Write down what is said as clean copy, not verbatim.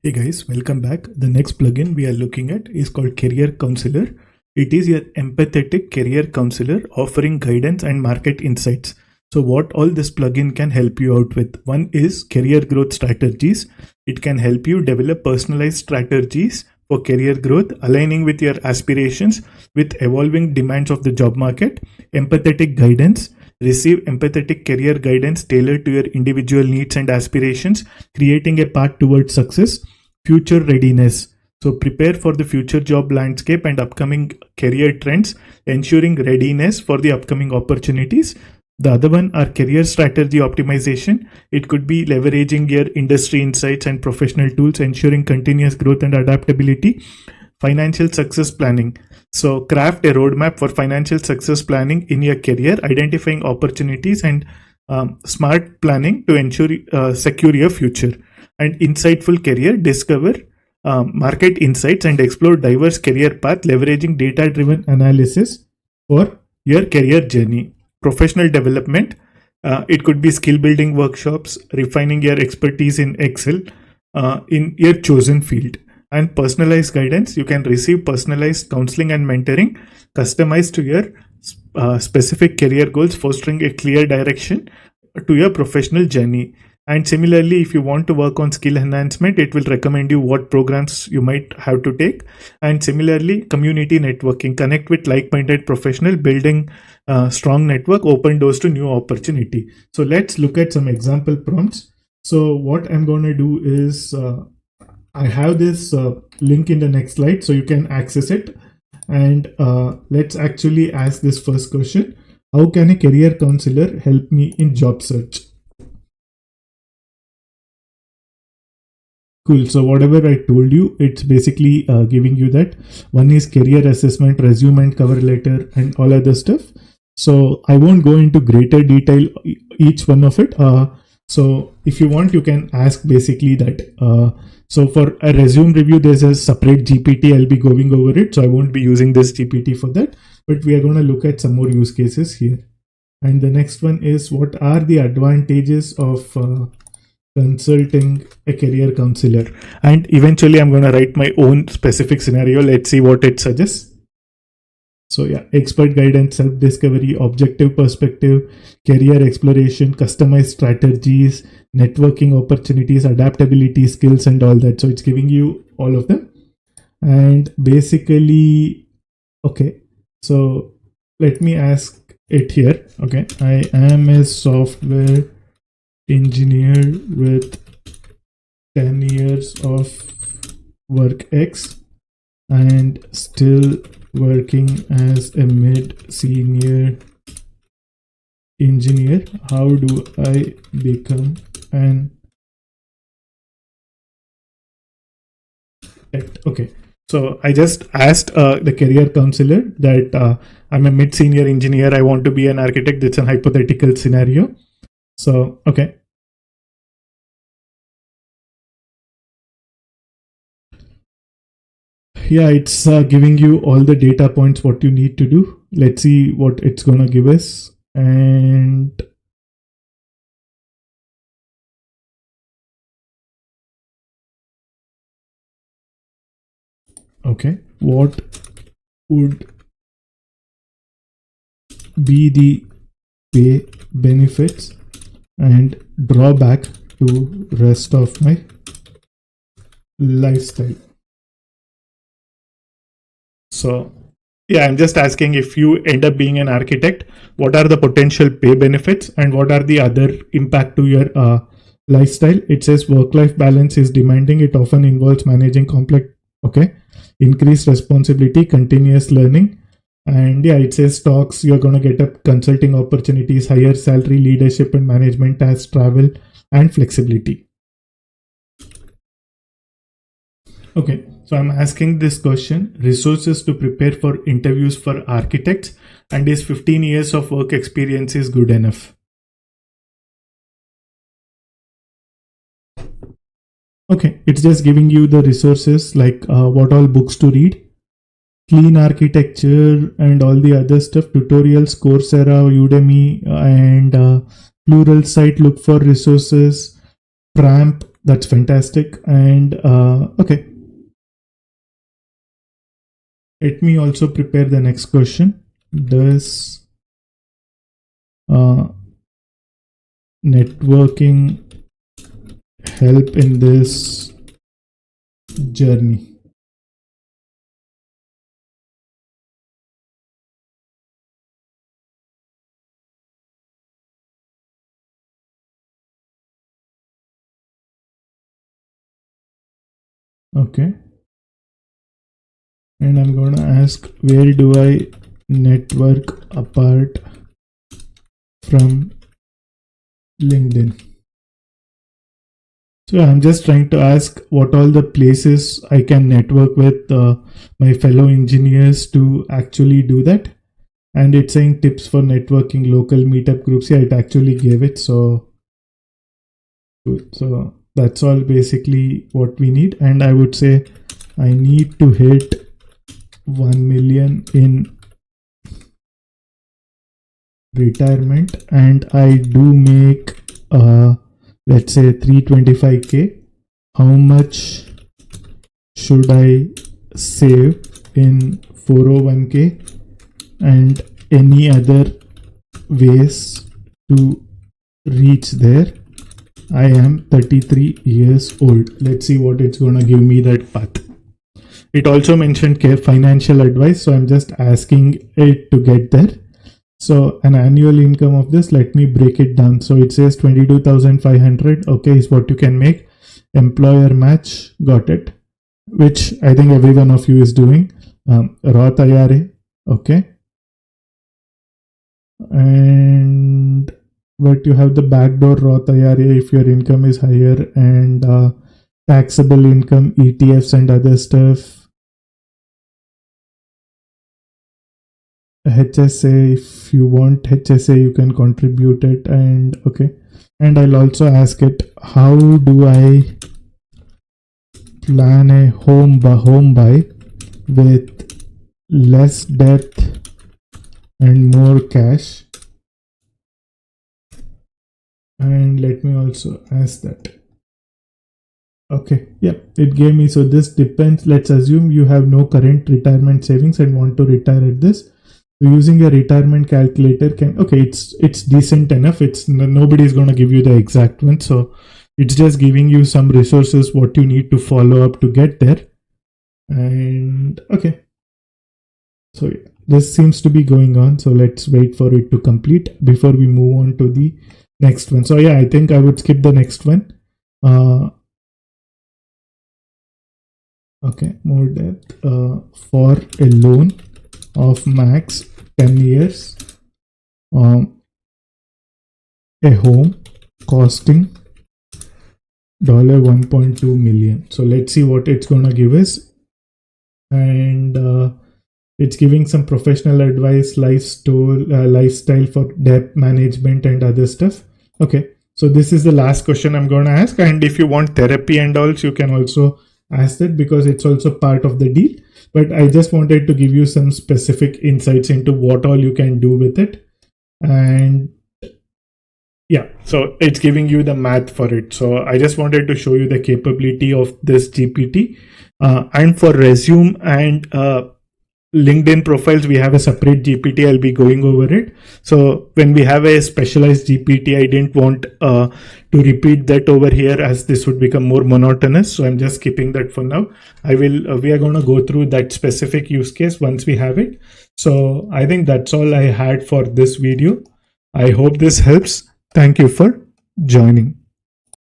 Hey guys, welcome back. The next plugin we are looking at is called Career Counselor. It is your empathetic career counselor offering guidance and market insights. So what all this plugin can help you out with? One is career growth strategies. It can help you develop personalized strategies for career growth, aligning with your aspirations with evolving demands of the job market. Empathetic guidance. Receive empathetic career guidance tailored to your individual needs and aspirations, creating a path towards success. Future readiness. So prepare for the future job landscape and upcoming career trends, ensuring readiness for the upcoming opportunities. The other one are career strategy optimization. It could be leveraging your industry insights and professional tools, ensuring continuous growth and adaptability. Financial success planning. So craft a roadmap for financial success planning in your career, identifying opportunities and smart planning to ensure secure your future. And insightful career. Discover market insights and explore diverse career path, leveraging data-driven analysis for your career journey. Professional development. It could be skill building workshops, refining your expertise in Excel in your chosen field. And personalized guidance. You can receive personalized counseling and mentoring customized to your specific career goals, fostering a clear direction to your professional journey. And similarly, if you want to work on skill enhancement, it will recommend you what programs you might have to take. And similarly, community networking. Connect with like-minded professional, building strong network, open doors to new opportunity. So let's look at some example prompts. So what I'm going to do is I have this link in the next slide, so you can access it. And let's actually ask this first question. How can a career counselor help me in job search? Cool. So whatever I told you, it's basically giving you that. One is career assessment, resume and cover letter, and all other stuff. So I won't go into greater detail each one of it. So if you want, you can ask basically that. So for a resume review, there's a separate GPT. I'll be going over it. So I won't be using this GPT for that. But we are going to look at some more use cases here. And the next one is, what are the advantages of consulting a career counselor? And eventually I'm going to write my own specific scenario. Let's see what it suggests. So yeah, expert guidance, self-discovery, objective perspective, career exploration, customized strategies, networking opportunities, adaptability skills, and all that. So it's giving you all of them. And basically, okay, so let me ask it here. Okay, I am a software engineer with 10 years of work X and still working as a mid-senior engineer. How do I become an architect? Okay, so I just asked the career counselor that I'm a mid-senior engineer, I want to be an architect. It's a hypothetical scenario. So okay, yeah, it's giving you all the data points what you need to do. Let's see what it's gonna give us. And okay, what would be the pay, benefits and drawback to rest of my lifestyle? So yeah, I'm just asking, if you end up being an architect, what are the potential pay benefits and what are the other impact to your lifestyle? It says work-life balance is demanding. It often involves managing complex, increased responsibility, continuous learning. And yeah, it says stocks, you're going to get up consulting opportunities, higher salary, leadership and management tasks, travel and flexibility. Okay, so I'm asking this question, resources to prepare for interviews for architects, and is 15 years of work experience is good enough? Okay, it's just giving you the resources like what all books to read, clean architecture and all the other stuff, tutorials, Coursera, Udemy, and Plural site, look for resources, Pramp, That's fantastic. And okay, let me also prepare the next question. Does networking help in this journey? Okay. And I'm going to ask, where do I network apart from LinkedIn? So I'm just trying to ask what all the places I can network with my fellow engineers to actually do that. And it's saying tips for networking local meetup groups. Yeah, it actually gave it. So that's all basically what we need. And I would say I need to hit 1 million in retirement, and I do make let's say 325k. How much should I save in 401k and any other ways to reach there? I am 33 years old. Let's see what it's gonna give me that path. It also mentioned financial advice, so I'm just asking it to get there. So an annual income of this, let me break it down. So it says 22,500. Okay, is what you can make. Employer match, got it. Which I think every one of you is doing. Roth IRA, okay. And but you have the backdoor Roth IRA if your income is higher, and taxable income, ETFs and other stuff. HSA, if you want HSA, you can contribute it. And okay, and I'll also ask it, how do I plan a home buy with less debt and more cash? And let me also ask that. Okay, yeah, it gave me. So this depends. Let's assume you have no current retirement savings and want to retire at this. So using a retirement calculator can, okay, it's decent enough. It's nobody's going to give you the exact one, so it's just giving you some resources what you need to follow up to get there. And okay, so yeah, this seems to be going on, so let's wait for it to complete before we move on to the next one. So yeah, I think I would skip the next one. Okay, more depth. For a loan of max 10 years, a home costing $1.2 million. So let's see what it's gonna give us. And it's giving some professional advice, lifestyle for debt management and other stuff. Okay, so this is the last question I'm gonna ask. And if you want therapy and all, you can also ask that, because it's also part of the deal. But I just wanted to give you some specific insights into what all you can do with it. And yeah, so it's giving you the math for it. So I just wanted to show you the capability of this GPT. And for resume and LinkedIn profiles, we have a separate GPT. I'll be going over it. So when we have a specialized GPT, I didn't want to repeat that over here, as this would become more monotonous. So I'm just skipping that for now. We are going to go through that specific use case once we have it. So I think that's all I had for this video. I hope this helps. Thank you for joining.